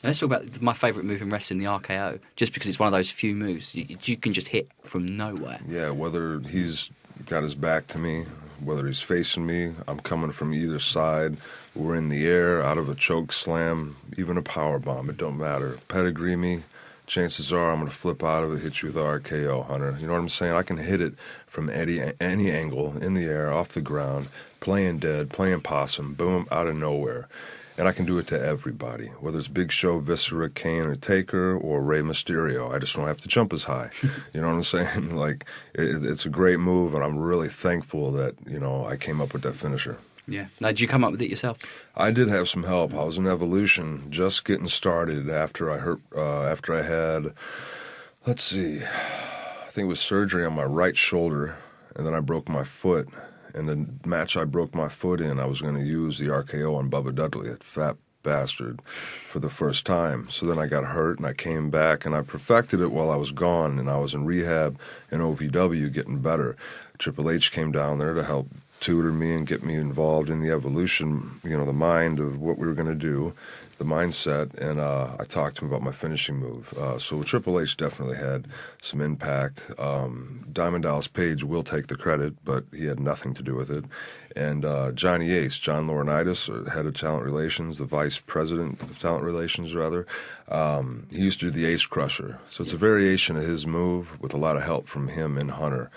let's talk about my favourite move in wrestling, the RKO, just because it's one of those few moves you can just hit from nowhere. Yeah, whether he's got his back to me, whether he's facing me, I'm coming from either side. We're in the air, out of a choke slam, even a power bomb. It don't matter. Pedigree me, chances are I'm going to flip out of it, hit you with the RKO, Hunter. You know what I'm saying? I can hit it from any angle, in the air, off the ground, playing dead, playing possum, boom, out of nowhere. And I can do it to everybody, whether it's Big Show, Viscera, Kane, or Taker, or Rey Mysterio. I just don't have to jump as high. You know what I'm saying? Like, it's a great move, and I'm really thankful that, you know, I came up with that finisher. Yeah. Now, did you come up with it yourself? I did have some help. I was in Evolution, just getting started after I had, let's see, I think it was surgery on my right shoulder, and then I broke my foot. And the match I broke my foot in, I was going to use the RKO on Bubba Dudley, that fat bastard, for the first time. So then I got hurt, and I came back, and I perfected it while I was gone, and I was in rehab in OVW getting better. Triple H came down there to help tutor me and get me involved in the evolution, you know, the mind of what we were going to do, the mindset, and I talked to him about my finishing move. So Triple H definitely had some impact. Diamond Dallas Page will take the credit, but he had nothing to do with it. And Johnny Ace, John Laurinaitis, head of talent relations, the vice president of talent relations, rather, he used to do the Ace Crusher. So it's a variation of his move with a lot of help from him and Hunter,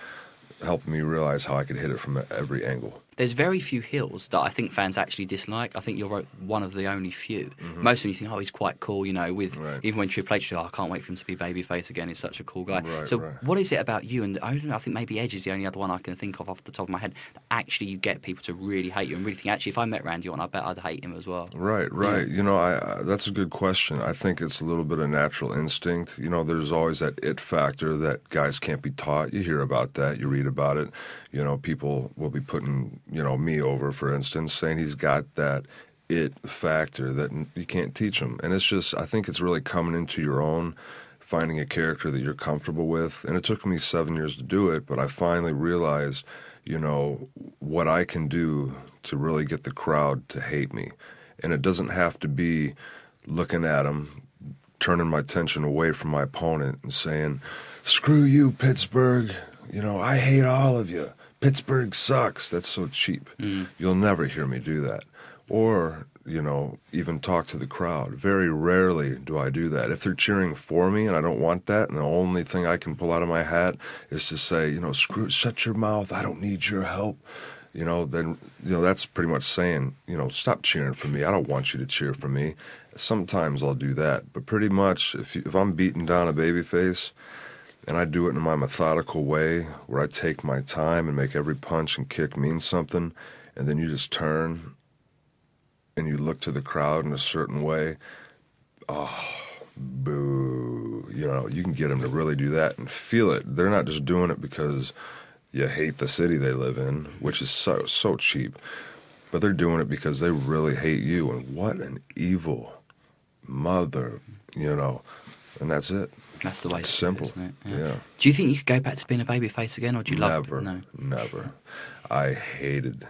helped me realize how I could hit it from every angle. There's very few heels that I think fans actually dislike. I think you're one of the only few. Mm-hmm. Most of them you think, oh, he's quite cool, you know, with Right. even when Triple H, oh, I can't wait for him to be babyface again, he's such a cool guy. Right, so right. what is it about you, and I don't know, I think maybe Edge is the only other one I can think of off the top of my head, that actually you get people to really hate you and really think, actually, if I met Randy Orton, I bet I'd hate him as well. Right. Yeah. You know, that's a good question. I think it's a little bit of natural instinct. You know, there's always that it factor that guys can't be taught. You hear about that. You read about it. You know, people will be putting, you know, me over, for instance, saying he's got that it factor that you can't teach him. And it's just, I think it's really coming into your own, finding a character that you're comfortable with. And it took me 7 years to do it, but I finally realized, you know, what I can do to really get the crowd to hate me. And it doesn't have to be looking at him, turning my attention away from my opponent and saying, screw you, Pittsburgh. You know, I hate all of you. Pittsburgh sucks. That's so cheap. You'll never hear me do that. Or, you know, even talk to the crowd. Very rarely do I do that. If they're cheering for me and I don't want that, and the only thing I can pull out of my hat is to say, you know, shut your mouth. I don't need your help. You know, then, you know, that's pretty much saying, you know, stop cheering for me. I don't want you to cheer for me. Sometimes I'll do that. But pretty much, if I'm beating down a babyface, and I do it in my methodical way where I take my time and make every punch and kick mean something, and then you just turn and you look to the crowd in a certain way, oh, boo. You know, you can get them to really do that and feel it. They're not just doing it because you hate the city they live in, which is so cheap, but they're doing it because they really hate you. And what an evil mother, you know, and that's it. That's the way it's to simple. Do it, isn't it? Yeah. Do you think you could go back to being a babyface again, or do you love it? No. Never. I hated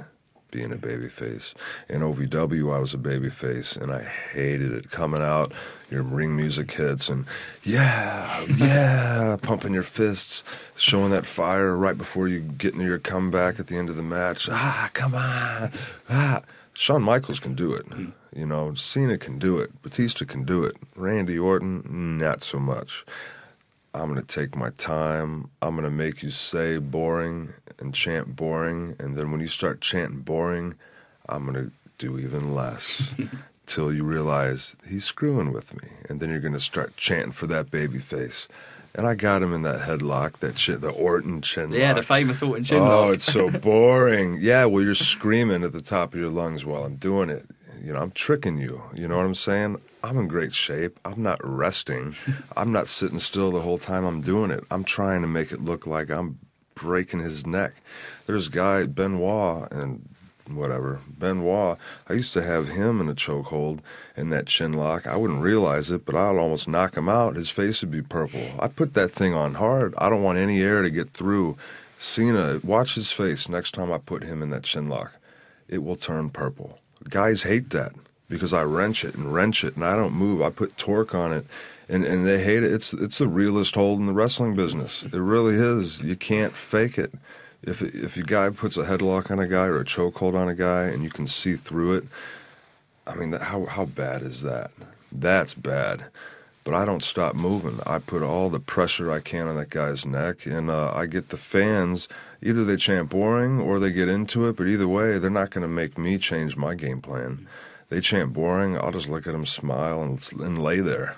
being a babyface. In OVW, I was a babyface, and I hated it. Coming out, your ring music hits, and yeah, pumping your fists, showing that fire right before you get into your comeback at the end of the match. Come on. Shawn Michaels can do it. You know, Cena can do it. Batista can do it. Randy Orton, not so much. I'm going to take my time. I'm going to make you say boring and chant boring. And then when you start chanting boring, I'm going to do even less till you realize he's screwing with me. And then you're going to start chanting for that baby face. And I got him in that headlock, the Orton chin lock. Yeah, the famous Orton chin lock. lock. Oh, it's so boring. Yeah, well, you're screaming at the top of your lungs while I'm doing it. You know, I'm tricking you. You know what I'm saying? I'm in great shape. I'm not resting. I'm not sitting still the whole time I'm doing it. I'm trying to make it look like I'm breaking his neck. There's a guy, Benoit, and whatever. Benoit, I used to have him in a chokehold in that chin lock. I wouldn't realize it, but I'd almost knock him out. His face would be purple. I put that thing on hard. I don't want any air to get through. Cena, watch his face next time I put him in that chin lock. It will turn purple. Guys hate that. because I wrench it, and I don't move. I put torque on it, and they hate it. It's the realest hold in the wrestling business. It really is. You can't fake it. If a guy puts a headlock on a guy or a chokehold on a guy and you can see through it, I mean, how bad is that? That's bad. But I don't stop moving. I put all the pressure I can on that guy's neck, and I get the fans, either they chant boring or they get into it, but either way, they're not going to make me change my game plan. They chant boring, I'll just look at them, smile, and lay there.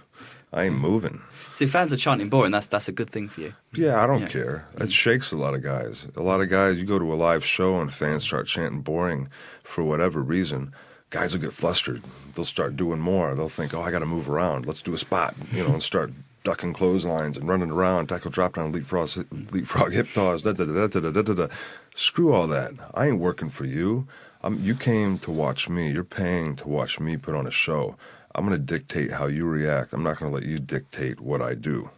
I ain't moving. So if fans are chanting boring, that's a good thing for you. Yeah, I don't care. It shakes a lot of guys. A lot of guys, you go to a live show and fans start chanting boring for whatever reason, guys will get flustered. They'll start doing more. They'll think, oh, I got to move around. Let's do a spot, and start ducking clotheslines and running around, tackle drop down, leapfrog hip toss, da-da-da-da-da-da-da. Screw all that. I ain't working for you. You came to watch me. You're paying to watch me put on a show. I'm going to dictate how you react. I'm not going to let you dictate what I do.